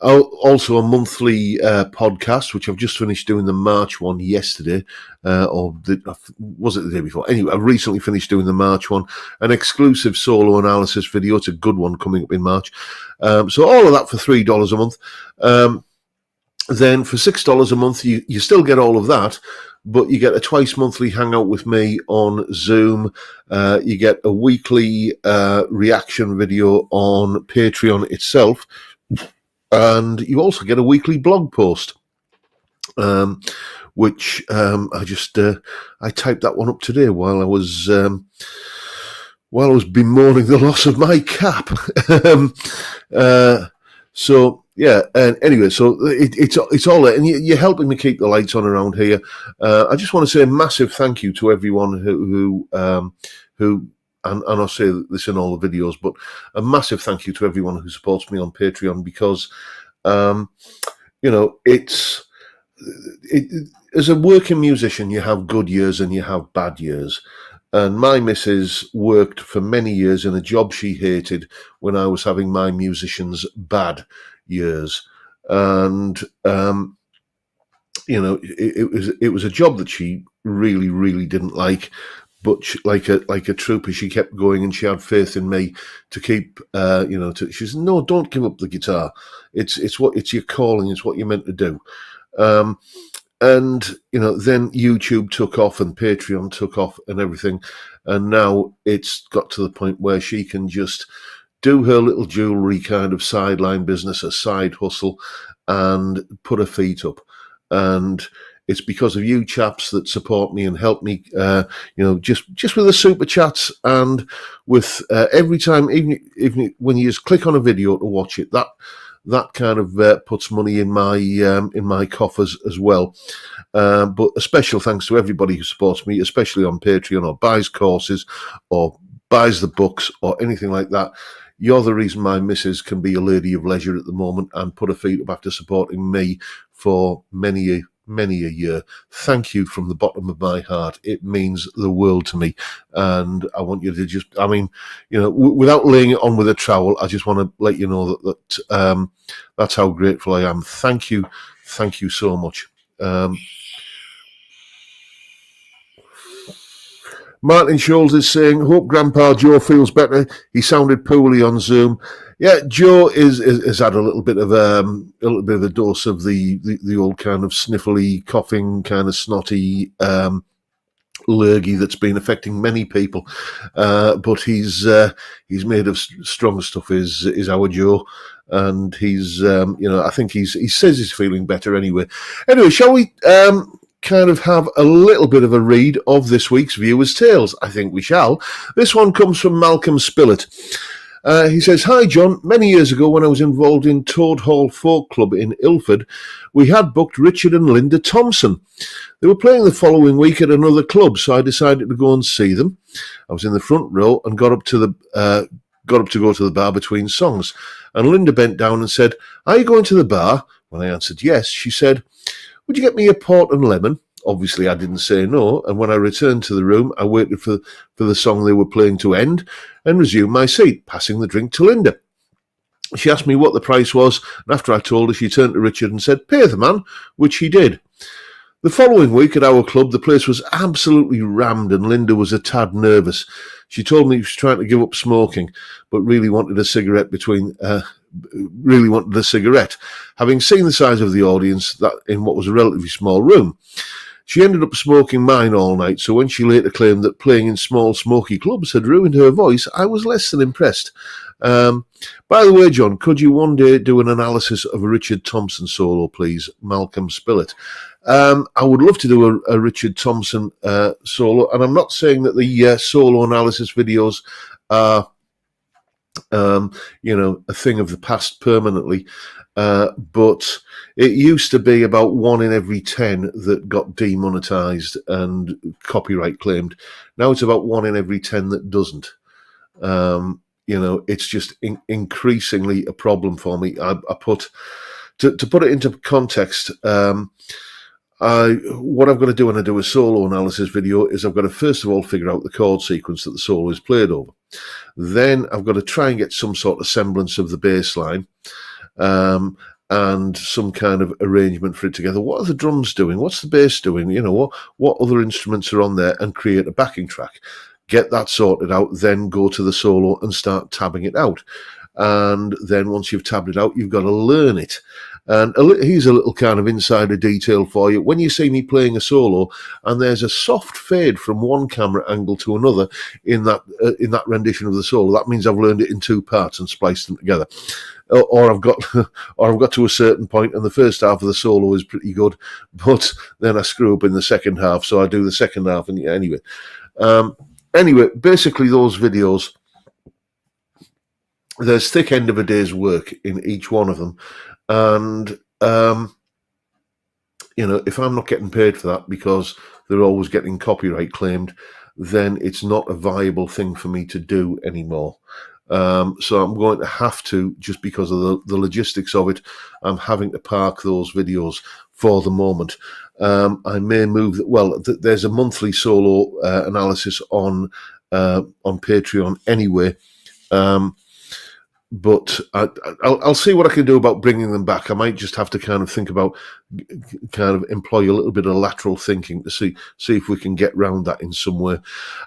Also a monthly podcast, which I've just finished doing the March one yesterday, was it the day before? Anyway, I've recently finished doing the March one, an exclusive solo analysis video. It's a good one coming up in March. So all of that for $3 a month. Then for $6 a month, you still get all of that, but you get a twice monthly hangout with me on Zoom. You get a weekly reaction video on Patreon itself, and you also get a weekly blog post, which I typed that one up today while I was bemoaning the loss of my cap. So yeah, and anyway, so it's all there, and you're helping me keep the lights on around here. I just want to say a massive thank you to everyone who and I'll say this in all the videos, but a massive thank you to everyone who supports me on Patreon, because you know, as a working musician, you have good years and you have bad years. And my missus worked for many years in a job she hated when I was having my musician's bad years. And, it was a job that she really, really didn't like. But like a trooper, she kept going, and she had faith in me to keep, she said, "No, don't give up the guitar. It's your calling. It's what you're meant to do." And then YouTube took off and Patreon took off and everything, and now it's got to the point where she can just do her little jewelry kind of sideline business, a side hustle, and put her feet up. And it's because of you chaps that support me and help me, just with the super chats, and with every time, even when you just click on a video to watch it, that kind of puts money in my coffers as well. But a special thanks to everybody who supports me, especially on Patreon, or buys courses, or buys the books, or anything like that. You're the reason my missus can be a lady of leisure at the moment and put her feet up after supporting me for many a year. Thank you from the bottom of my heart. It means the world to me. And I want you to just, without laying it on with a trowel, I just want to let you know that that's how grateful I am. Thank you. Thank you so much. Martin Scholes is saying, "Hope Grandpa Joe feels better. He sounded poorly on Zoom." Yeah, Joe has had a little bit of a dose of the old kind of sniffly, coughing, kind of snotty lurgy that's been affecting many people. But he's made of strong stuff. Is our Joe, and he's I think he says he's feeling better anyway. Anyway, shall we kind of have a little bit of a read of this week's Viewers' Tales? I think we shall. This one comes from Malcolm Spillett. He says, "Hi John, many years ago when I was involved in Toad Hall Folk Club in Ilford, we had booked Richard and Linda Thompson. They were playing the following week at another club, so I decided to go and see them. I was in the front row and got up to go to the bar between songs, and Linda bent down and said, 'Are you going to the bar?' When I answered yes, she said, 'Would you get me a port and lemon?' Obviously, I didn't say no, and when I returned to the room, I waited for the song they were playing to end and resumed my seat, passing the drink to Linda. She asked me what the price was, and after I told her, she turned to Richard and said, 'Pay the man,' which he did. The following week at our club, the place was absolutely rammed, and Linda was a tad nervous. She told me she was trying to give up smoking, but really wanted a cigarette having seen the size of the audience that in what was a relatively small room. She ended up smoking mine all night, so when she later claimed that playing in small, smoky clubs had ruined her voice, I was less than impressed. By the way, John, could you one day do an analysis of a Richard Thompson solo, please? Malcolm Spillett. I would love to do a Richard Thompson solo, and I'm not saying that the solo analysis videos are a thing of the past permanently, but it used to be about 1 in every 10 that got demonetized and copyright claimed. Now it's about 1 in every 10 that doesn't. It's just increasingly a problem for me. I put to put it into context. What I've got to do when I do a solo analysis video is I've got to first of all figure out the chord sequence that the solo is played over. Then I've got to try and get some sort of semblance of the bass line, and some kind of arrangement for it together. What are the drums doing? What's the bass doing? What other instruments are on there, and create a backing track. Get that sorted out, then go to the solo and start tabbing it out. And then once you've tabbed it out, you've got to learn it. And here's a little kind of insider detail for you. When you see me playing a solo and there's a soft fade from one camera angle to another in that rendition of the solo, that means I've learned it in 2 parts and spliced them together. Or I've got to a certain point and the first half of the solo is pretty good, but then I screw up in the second half, so I do the second half. And anyway, basically those videos, there's thick end of a day's work in each one of them. And, if I'm not getting paid for that because they're always getting copyright claimed, then it's not a viable thing for me to do anymore. So I'm going to have to, just because of the logistics of it, I'm having to park those videos for the moment. I may move. Well, there's a monthly solo analysis on Patreon anyway. But I'll see what I can do about bringing them back. I might just have to kind of think about, kind of employ a little bit of lateral thinking to see if we can get round that in some way.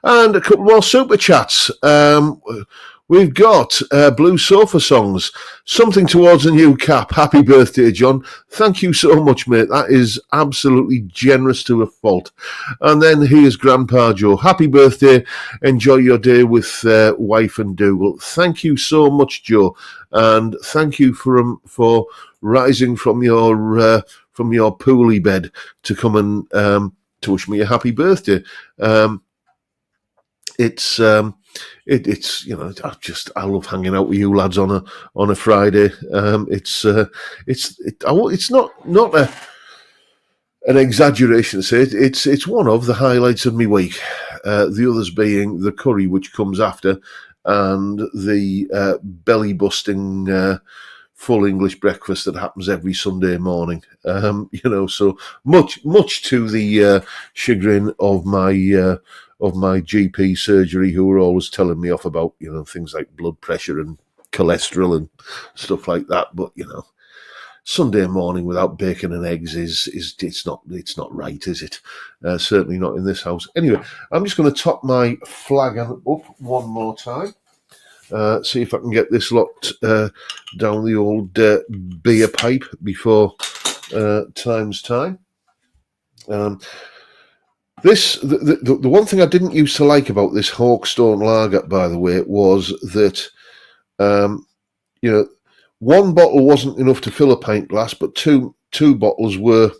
And a couple more super chats. We've got Blue Sofa Songs, something towards a new cap. Happy birthday, John. Thank you so much, mate. That is absolutely generous to a fault. And then here's Grandpa Joe. Happy birthday. Enjoy your day with wife and Dougal. Thank you so much, Joe. And thank you for rising from your poolie bed to come and to wish me a happy birthday. It's I love hanging out with you lads on a Friday. It's not an exaggeration to say it. It's one of the highlights of my week. The others being the curry, which comes after, and the belly busting full English breakfast that happens every Sunday morning. So much to the chagrin of my GP surgery, who were always telling me off about, things like blood pressure and cholesterol and stuff like that. But, Sunday morning without bacon and eggs it's not right, is it? Certainly not in this house. Anyway, I'm just going to top my flagon up one more time. See if I can get this lot down the old beer pipe before time's time. The one thing I didn't used to like about this Hawkstone Lager, by the way, was that one bottle wasn't enough to fill a pint glass, but two bottles were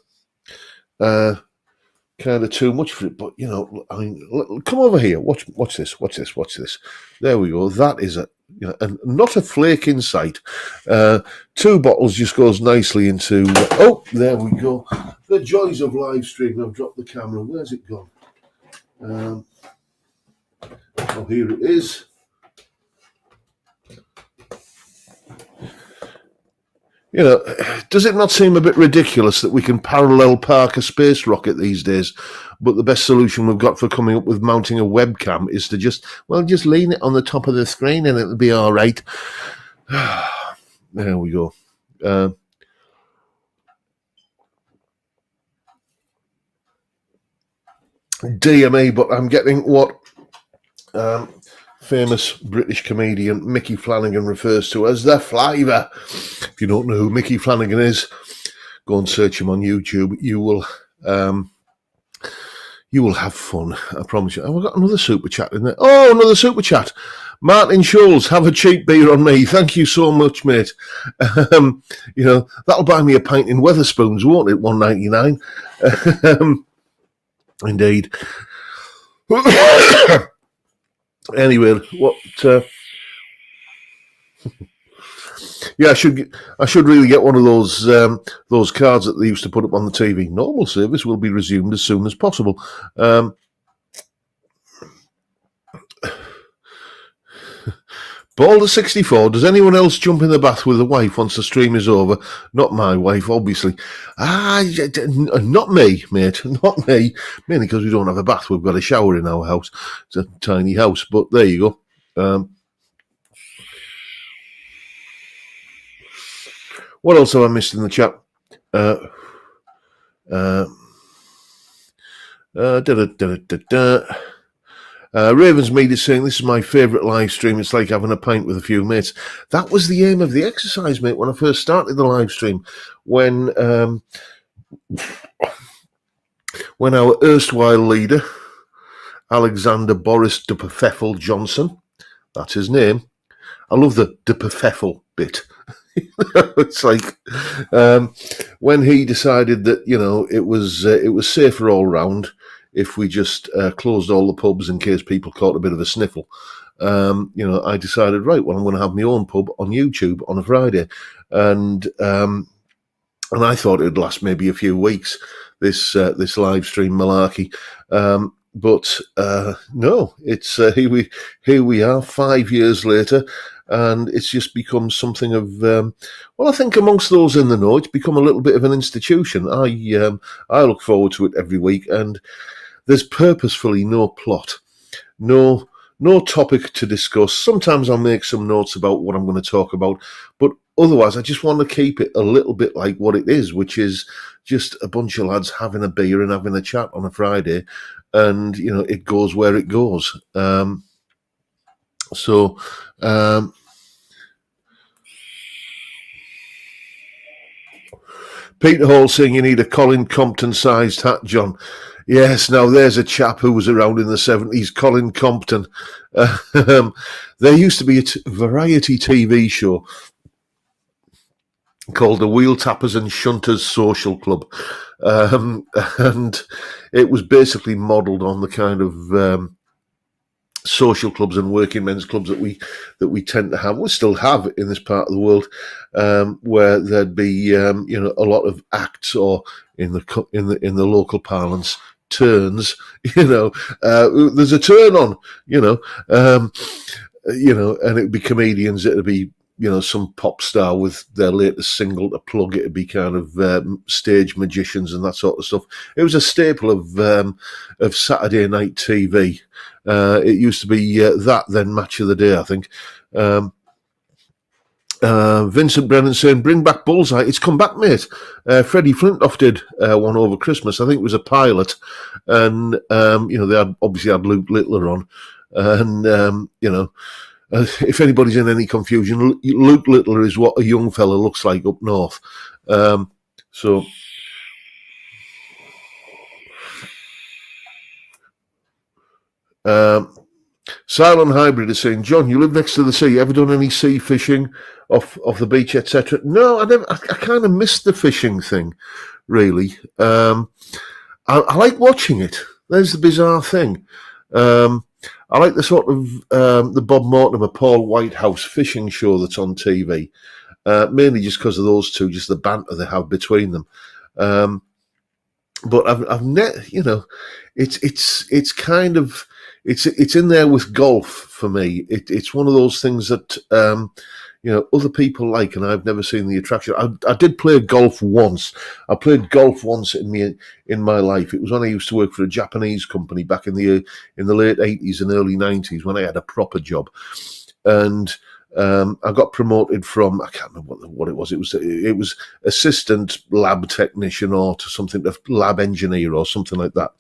kind of too much for it. But come over here, watch this. There we go. That is and not a flake in sight. Two bottles just goes nicely into. There we go. The joys of live streaming. I've dropped the camera. Where's it gone? Here it is. Does it not seem a bit ridiculous that we can parallel park a space rocket these days, but the best solution we've got for coming up with mounting a webcam is to just lean it on the top of the screen and it'll be all right. There we go. Dear me, but I'm getting what famous British comedian Mickey Flanagan refers to as the flavour. If you don't know who Mickey Flanagan is, go and search him on YouTube. You will have fun, I promise you. I've got another super chat in there. Oh, another super chat. Martin Scholes, have a cheap beer on me. Thank you so much, mate. That'll buy me a pint in Wetherspoons, won't it? $1.99. Indeed. Anyway, what? Yeah, I should really get one of those cards that they used to put up on the TV. Normal service will be resumed as soon as possible. Balder64, does anyone else jump in the bath with a wife once the stream is over? Not my wife, obviously. Not me, mate. Not me. Mainly because we don't have a bath. We've got a shower in our house. It's a tiny house, but there you go. What else have I missed in the chat? Ravensmead is saying, this is my favourite live stream. It's like having a pint with a few mates. That was the aim of the exercise, mate, when I first started the live stream. When our erstwhile leader, Alexander Boris de Perfeffel Johnson, that's his name. I love the de Perfeffel bit. It's like when he decided that it was safer all round if we just closed all the pubs in case people caught a bit of a sniffle. I decided, right, well, I'm going to have my own pub on YouTube on a Friday, and I thought it would last maybe a few weeks. This live stream malarkey. But no, it's here we are 5 years later, and it's just become something of, well, I think amongst those in the know, it's become a little bit of an institution. I look forward to it every week, and there's purposefully no plot, no topic to discuss. Sometimes I'll make some notes about what I'm going to talk about, but otherwise I just want to keep it a little bit like what it is, which is just a bunch of lads having a beer and having a chat on a Friday, and it goes where it goes. Peter Hall saying you need a Colin Compton-sized hat, John. Yes, now there's a chap who was around in the 70s, Colin Compton. There used to be a variety TV show called the Wheel Tappers and Shunters Social Club. And it was basically modelled on the kind of social clubs and working men's clubs that we tend to have, we still have in this part of the world, where there'd be a lot of acts, or in the local parlance, turns. There's a turn on, and it'd be comedians. It'd be some pop star with their latest single to plug. It'd be kind of stage magicians and that sort of stuff. It was a staple of Saturday night TV. It used to be that, then Match of the Day, I think. Vincent Brennan saying, bring back Bullseye. It's come back, mate. Freddie Flintoff did one over Christmas. I think it was a pilot. And, they obviously had Luke Littler on. And, if anybody's in any confusion, Luke Littler is what a young fella looks like up north. Silent Hybrid is saying, John, you live next to the sea. Ever done any sea fishing off the beach, etc.? No, I never. I kind of missed the fishing thing, really. I like watching it. There's the bizarre thing. I like the sort of the Bob Mortimer, Paul Whitehouse fishing show that's on TV, mainly just because of those two, just the banter they have between them. But I've it's kind of. It's in there with golf for me. It's one of those things that other people like, and I've never seen the attraction. I did play golf once. I played golf once in my life. It was when I used to work for a Japanese company back in the late 80s and early 90s, when I had a proper job, and I got promoted from, I can't remember what it was. It was assistant lab technician or to something, lab engineer or something like that.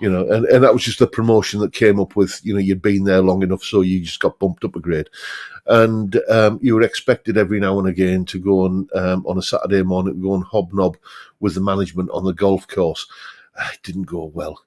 And that was just a promotion that came up with, you'd been there long enough, so you just got bumped up a grade. And you were expected every now and again to go on a Saturday morning, go and hobnob with the management on the golf course. It didn't go well.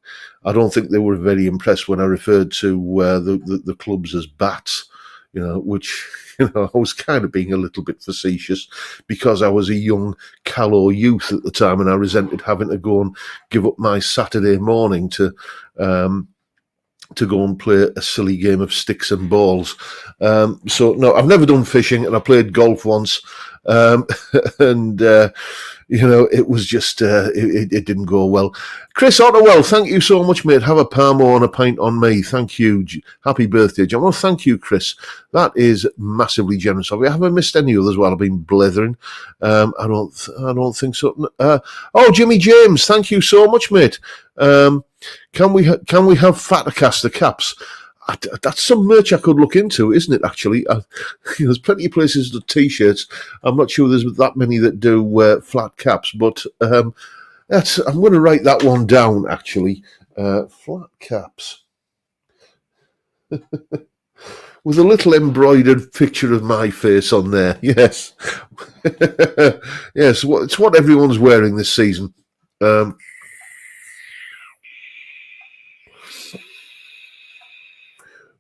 I don't think they were very impressed when I referred to the clubs as bats, which, I was kind of being a little bit facetious because I was a young, callow youth at the time, and I resented having to go and give up my Saturday morning to go and play a silly game of sticks and balls. So no, I've never done fishing, and I played golf once. It was just, it didn't go well. Chris Otterwell, thank you so much, mate. Have a Parmo and a pint on me. Thank you. Happy birthday, John. Well, thank you, Chris. That is massively generous of you. I haven't missed any others while I've been blethering. I don't think so. Jimmy James, thank you so much, mate. Can we have Fatacast, caps? That's some merch I could look into, isn't it, actually? There's plenty of places with T-shirts. I'm not sure there's that many that do flat caps, but I'm going to write that one down, actually. Flat caps. With a little embroidered picture of my face on there. Yes. Yes, it's what everyone's wearing this season.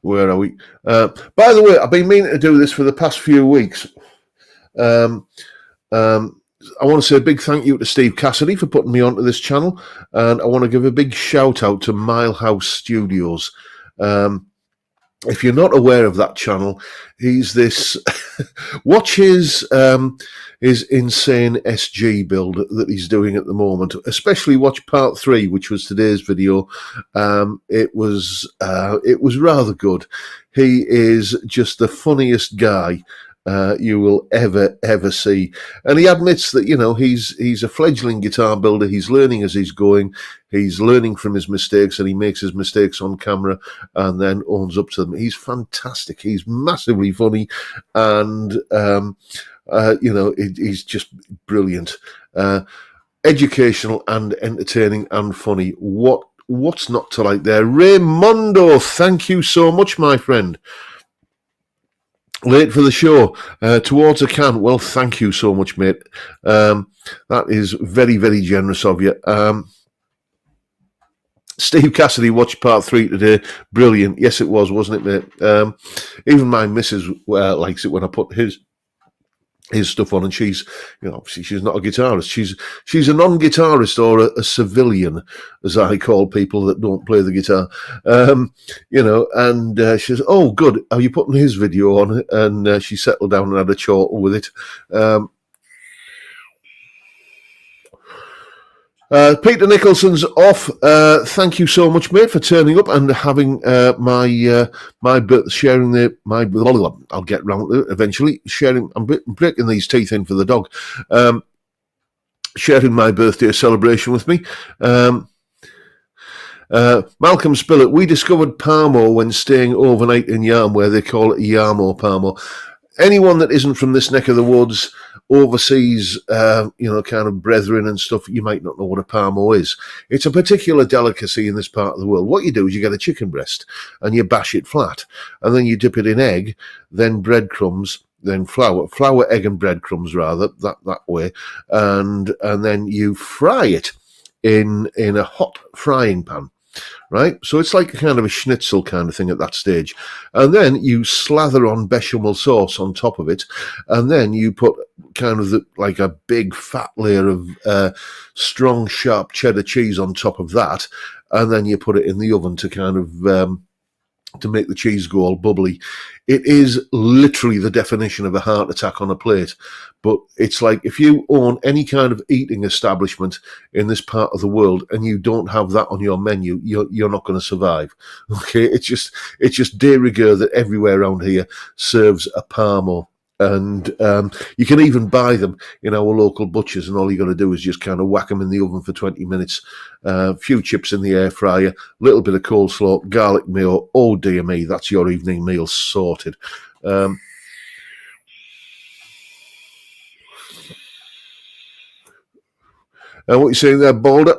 Where are we? By the way, I've been meaning to do this for the past few weeks. I want to say a big thank you to Steve Cassidy for putting me onto this channel, and I want to give a big shout out to Milehouse Studios. if you're not aware of that channel, he's this. Watch his insane SG build that he's doing at the moment. Especially watch part 3, which was today's video. It was rather good. He is just the funniest guy you will ever see, and he admits that he's a fledgling guitar builder. He's learning as he's going. He's learning from his mistakes, and he makes his mistakes on camera and then owns up to them. He's fantastic. He's massively funny, and he's just brilliant, educational and entertaining and funny. What's not to like there? Raymondo, thank you so much, my friend. Late for the show, towards a can. Well, thank you so much, mate. That is very, very generous of you. Steve Cassidy watched part 3 today. Brilliant. Yes, it was, wasn't it, mate? Even my missus likes it when I put his stuff on, and she's, obviously she's not a guitarist. She's a non-guitarist, or a civilian, as I call people that don't play the guitar. And she says, "Oh, good. Are you putting his video on?" And she settled down and had a chortle with it. Peter Nicholson's off. Thank you so much, mate, for turning up and having sharing I'll get round to it eventually. I'm breaking these teeth in for the dog. Sharing my birthday celebration with me. Malcolm Spillett, we discovered Parmo when staying overnight in Yarm, where they call it Yarmo Parmo. Anyone that isn't from this neck of the woods, overseas, kind of brethren and stuff, you might not know what a Parmo is. It's a particular delicacy in this part of the world. What you do is you get a chicken breast and you bash it flat, and then you dip it in egg, then breadcrumbs, then flour, egg and breadcrumbs rather, that way, and then you fry it in a hot frying pan. Right, so it's like a kind of a schnitzel kind of thing at that stage, and then you slather on bechamel sauce on top of it, and then you put kind of like a big fat layer of strong, sharp cheddar cheese on top of that, and then you put it in the oven to kind of to make the cheese go all bubbly. It is literally the definition of a heart attack on a plate. But it's like if you own any kind of eating establishment in this part of the world and you don't have that on your menu, you're not going to survive. Okay, it's just de rigueur that everywhere around here serves a Parmo. And you can even buy them in our local butchers, and all you got to do is just kind of whack them in the oven for 20 minutes. A few chips in the air fryer, little bit of coleslaw, garlic mayo. Oh dear me, that's your evening meal sorted. And what you saying there, Balder?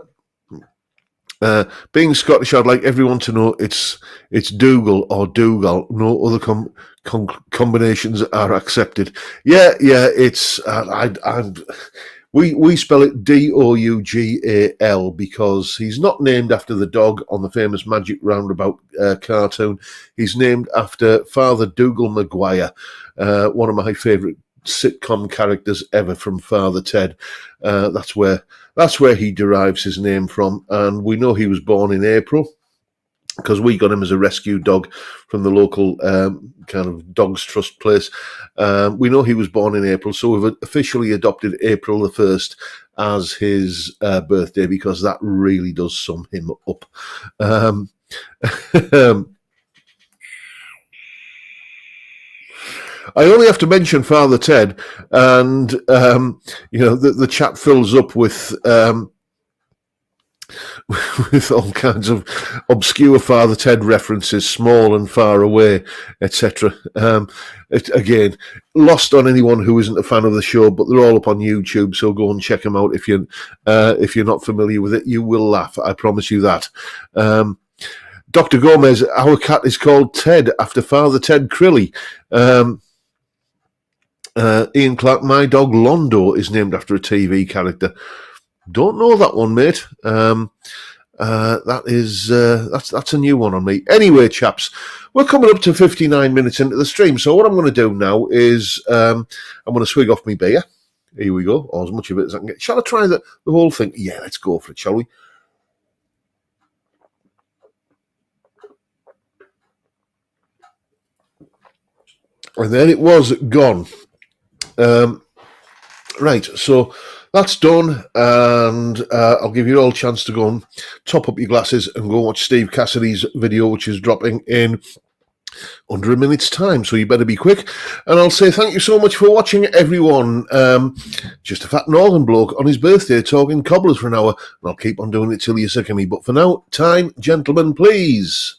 Being Scottish, I'd like everyone to know it's Dougal or Dougal. No other combinations are accepted. Yeah. It's we spell it Dougal because he's not named after the dog on the famous Magic Roundabout cartoon. He's named after Father Dougal Maguire, one of my favourite sitcom characters ever from Father Ted. That's where he derives his name from, and we know he was born in April because we got him as a rescue dog from the local kind of Dogs Trust place. We know he was born in April, so we've officially adopted April the 1st as his birthday because that really does sum him up. I only have to mention Father Ted, and the chat fills up with all kinds of obscure Father Ted references, small and far away, etc. Again, lost on anyone who isn't a fan of the show, but they're all up on YouTube, so go and check them out if you're not familiar with it. You will laugh, I promise you that. Dr. Gomez, our cat is called Ted after Father Ted Crilly. Ian Clark, my dog Londo is named after a TV character. Don't know that one, mate. That's a new one on me. Anyway, chaps, we're coming up to 59 minutes into the stream. So what I'm going to do now is I'm going to swig off my beer. Here we go, or as much of it as I can get. Shall I try the whole thing? Yeah, let's go for it, shall we? And then it was gone. Right, so that's done, and I'll give you all a chance to go and top up your glasses and go watch Steve Cassidy's video, which is dropping in under a minute's time, so you better be quick. And I'll say thank you so much for watching, everyone. Just a fat northern bloke on his birthday talking cobblers for an hour, and I'll keep on doing it till you're sick of me. But for now, time, gentlemen, please.